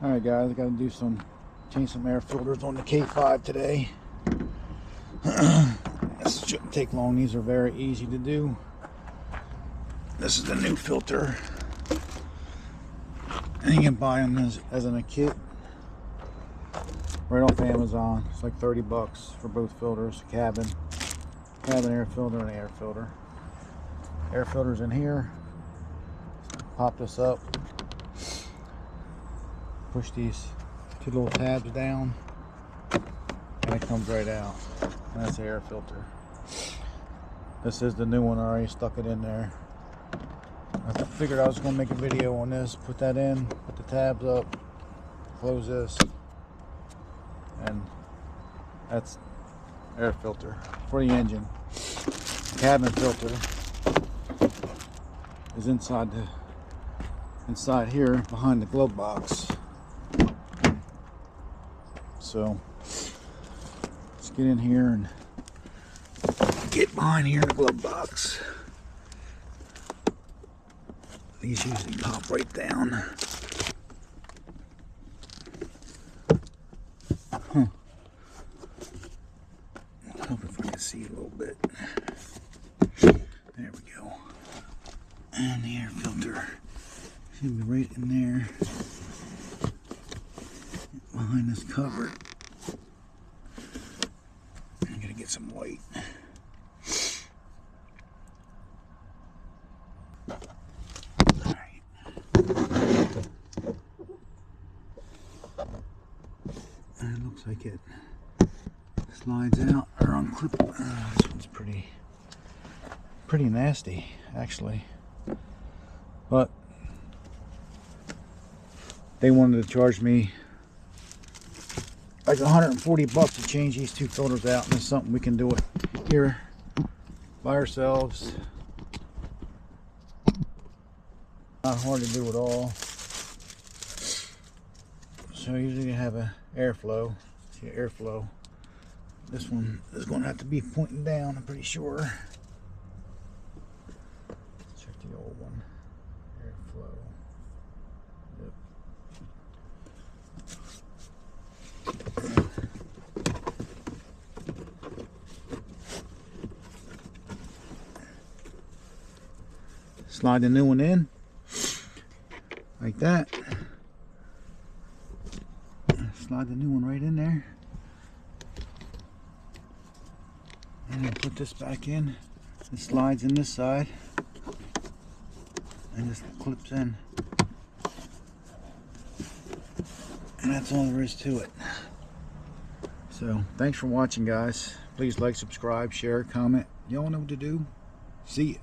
Alright guys, I gotta change some air filters on the K5 today. This shouldn't take long. These are very easy to do. This is the new filter. And you can buy them as in a kit right off Amazon. It's like 30 bucks for both filters. Cabin air filter and air filter. Air filter's in here. Pop this up. Push these two little tabs down and it comes right out. And that's the air filter. This is the new one. I already stuck it in there. I figured I was going to make a video on this. Put that in, put the tabs up, close this, and that's air filter for the engine. Cabin filter is inside here behind the glove box. So let's get in here and get behind here in the glove box. These usually pop right down. Hope if I can see a little bit. There we go. And the air filter should be right in there behind this cover. I'm gonna get some white. Alright. And it looks like it slides out or unclip. This one's pretty nasty actually. But they wanted to charge me like 140 bucks to change these two filters out, and it's something we can do it here by ourselves. Not hard to do at all. So usually you have a airflow. See airflow. This one is going to have to be pointing down, I'm pretty sure. Check the old one. Airflow. Yep. Slide the new one in like that. Slide the new one right in there, and then put this back in. It slides in this side and just clips in, and that's all there is to it. So thanks for watching guys. Please like, subscribe, share, comment. Y'all know what to do. See ya.